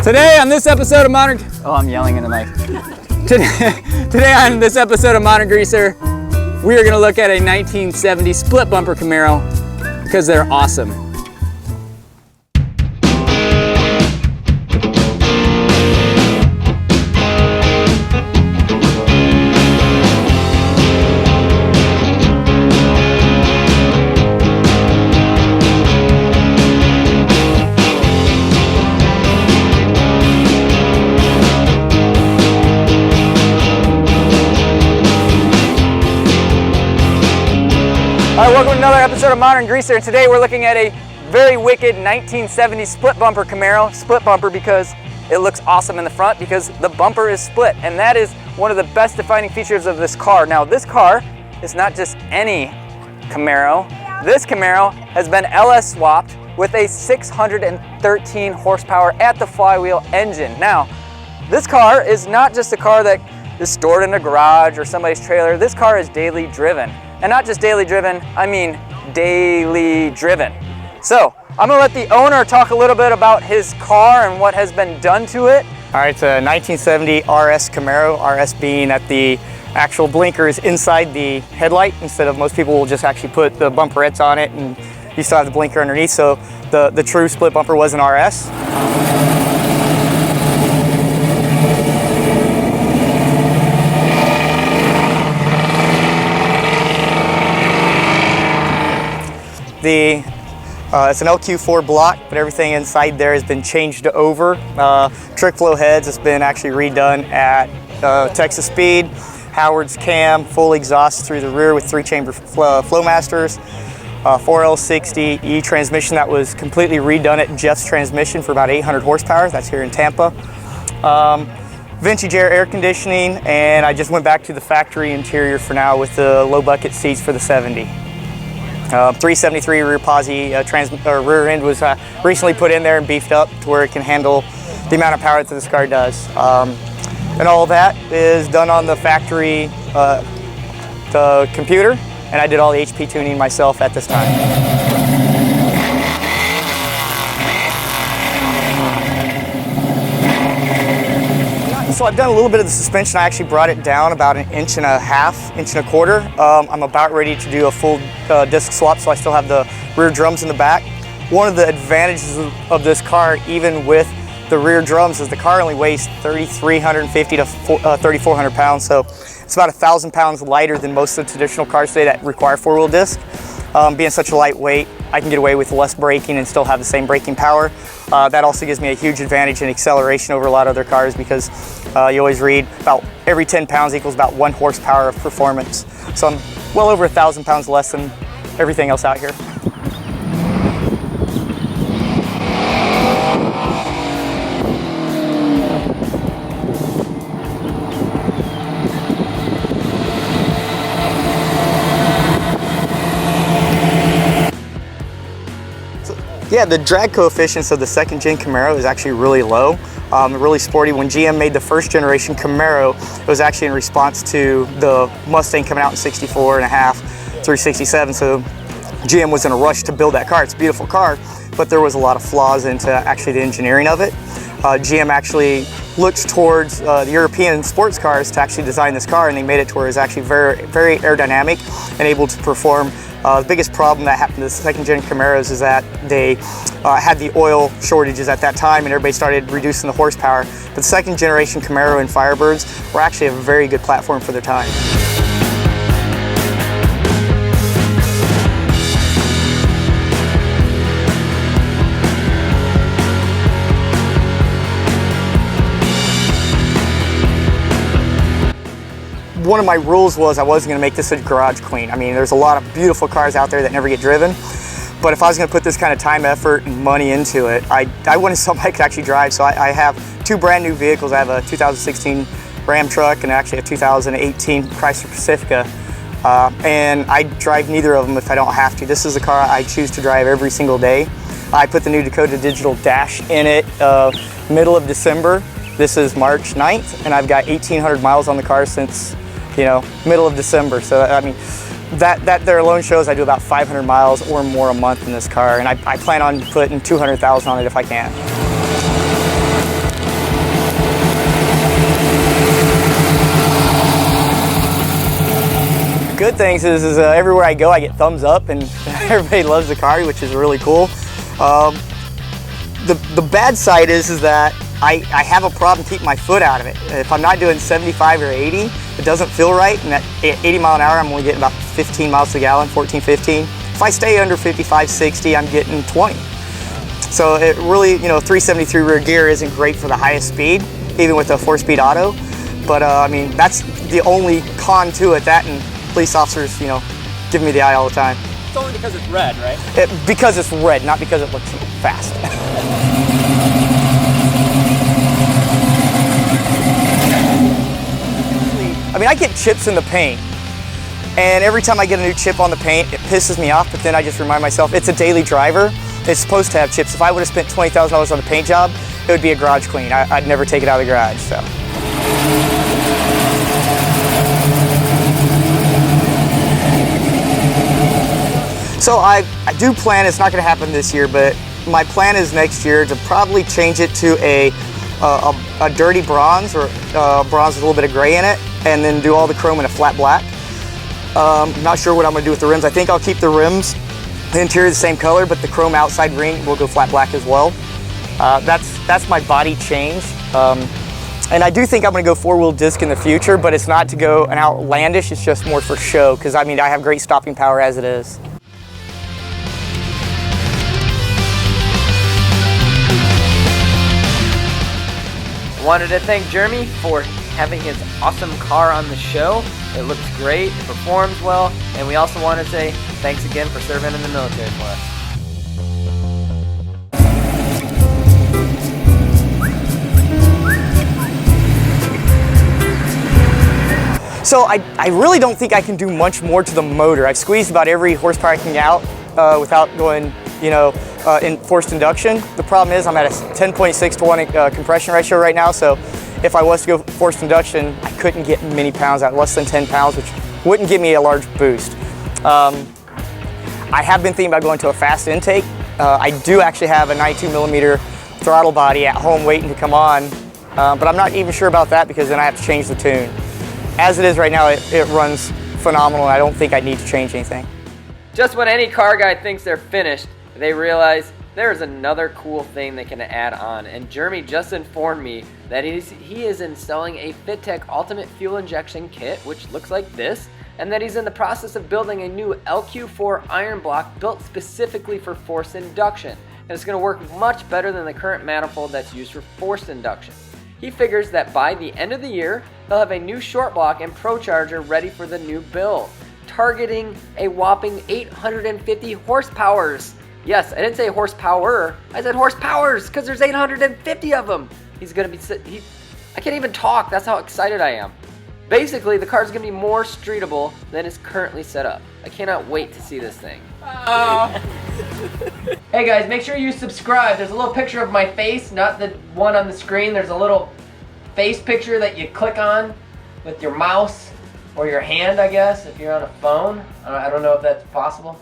Today on this episode of Modern... Oh, I'm yelling in the mic. Today on this episode of Modern Greaser, we are going to look at a 1970 split bumper Camaro because they're awesome. All right, welcome to another episode of Modern Greaser. Today we're looking at a very wicked 1970 split bumper Camaro. Split bumper because it looks awesome in the front because the bumper is split, and that is one of the best defining features of this car. Now, this car is not just any Camaro. This Camaro has been LS swapped with a 613 horsepower at the flywheel engine. Now, this car is not just a car that is stored in a garage or somebody's trailer. This car is daily driven. And not just daily driven, I mean daily driven. So I'm gonna let the owner talk a little bit about his car and what has been done to it. All right, it's a 1970 RS Camaro, RS being that the actual blinker is inside the headlight instead of most people will just actually put the bumperettes on it and you still have the blinker underneath. So the true split bumper was an RS. It's an LQ4 block, but everything inside there has been changed over. Trick flow heads has been actually redone at Texas Speed. Howard's cam, full exhaust through the rear with 3-chamber Flowmasters. 4L60E transmission that was completely redone at Jeff's Transmission for about 800 horsepower. That's here in Tampa. Vintage air conditioning, and I just went back to the factory interior for now with the low bucket seats for the 70. 373 rear posi rear end was recently put in there and beefed up to where it can handle the amount of power that this car does. And all that is done on the factory the computer, and I did all the HP tuning myself at this time. So I've done a little bit of the suspension. I actually brought it down about 1.5 inches, 1.25 inches. I'm about ready to do a full disc swap, so I still have the rear drums in the back. One of the advantages of this car, even with the rear drums, is the car only weighs 3,350 to 3,400 pounds, so it's about 1,000 pounds lighter than most of the traditional cars today that require four-wheel disc. Being such a lightweight, I can get away with less braking and still have the same braking power. That also gives me a huge advantage in acceleration over a lot of other cars because you always read about every 10 pounds equals about 1 horsepower of performance. So I'm well over 1,000 pounds less than everything else out here. Yeah, the drag coefficients of the second gen Camaro is actually really low, really sporty. When GM made the first generation Camaro, it was actually in response to the Mustang coming out in 64.5 through 67. So GM was in a rush to build that car. It's a beautiful car, but there was a lot of flaws into actually the engineering of it. GM actually looked towards the European sports cars to actually design this car, and they made it to where it's actually very, very aerodynamic and able to perform. The biggest problem that happened to the second gen Camaros is that they had the oil shortages at that time and everybody started reducing the horsepower. But the second generation Camaro and Firebirds were actually a very good platform for their time. One of my rules was I wasn't going to make this a garage queen. I mean, there's a lot of beautiful cars out there that never get driven, but if I was going to put this kind of time, effort, and money into it, I wanted something I could actually drive. So I have 2 brand new vehicles. I have a 2016 Ram truck and actually a 2018 Chrysler Pacifica, and I drive neither of them if I don't have to. This is a car I choose to drive every single day. I put the new Dakota Digital Dash in it middle of December. This is March 9th, and I've got 1,800 miles on the car since, you know, middle of December. So I mean, that there alone shows I do about 500 miles or more a month in this car, and I plan on putting 200,000 on it if I can. Good things is everywhere I go I get thumbs up and everybody loves the car, which is really cool. The bad side is that I have a problem keeping my foot out of it. If I'm not doing 75 or 80, it doesn't feel right, and at 80 mile an hour I'm only getting about 15 miles to the gallon, 14, 15. If I stay under 55, 60, I'm getting 20. So it really, 373 rear gear isn't great for the highest speed, even with a 4-speed auto. But I mean, that's the only con to it. That and police officers, give me the eye all the time. It's only because it's red, right? Because it's red, not because it looks fast. I mean, I get chips in the paint, and every time I get a new chip on the paint, it pisses me off, but then I just remind myself, it's a daily driver. It's supposed to have chips. If I would have spent $20,000 on the paint job, it would be a garage clean. I'd never take it out of the garage, so. So I do plan, it's not gonna happen this year, but my plan is next year to probably change it to a dirty bronze, or bronze with a little bit of gray in it, and then do all the chrome in a flat black. Not sure what I'm gonna do with the rims. I think I'll keep the rims, the interior the same color, but the chrome outside ring will go flat black as well. That's my body change. And I do think I'm gonna go 4-wheel disc in the future, but it's not to go an outlandish, it's just more for show, because I mean, I have great stopping power as it is. Wanted to thank Jeremy for having his awesome car on the show. It looks great, it performs well, and we also want to say thanks again for serving in the military for us. So I really don't think I can do much more to the motor. I've squeezed about every horsepower I can get out without going, in forced induction. The problem is I'm at a 10.6 to 1 compression ratio right now, so if I was to go forced induction, I couldn't get many pounds out, less than 10 pounds, which wouldn't give me a large boost. I have been thinking about going to a fast intake. I do actually have a 92mm throttle body at home waiting to come on, but I'm not even sure about that because then I have to change the tune. As it is right now, it runs phenomenal, and I don't think I need to change anything. Just when any car guy thinks they're finished, they realize there's another cool thing they can add on, and Jeremy just informed me that he is installing a FitTech Ultimate Fuel Injection Kit, which looks like this, and that he's in the process of building a new LQ4 iron block built specifically for forced induction, and it's going to work much better than the current manifold that's used for forced induction. He figures that by the end of the year, he'll have a new short block and Pro Charger ready for the new build, targeting a whopping 850 horsepowers. Yes, I didn't say horsepower, I said horsepowers, because there's 850 of them. He's gonna be, I can't even talk, that's how excited I am. Basically, the car's gonna be more streetable than is currently set up. I cannot wait to see this thing. Hey guys, make sure you subscribe. There's a little picture of my face, not the one on the screen. There's a little face picture that you click on with your mouse or your hand, I guess, if you're on a phone. I don't know if that's possible.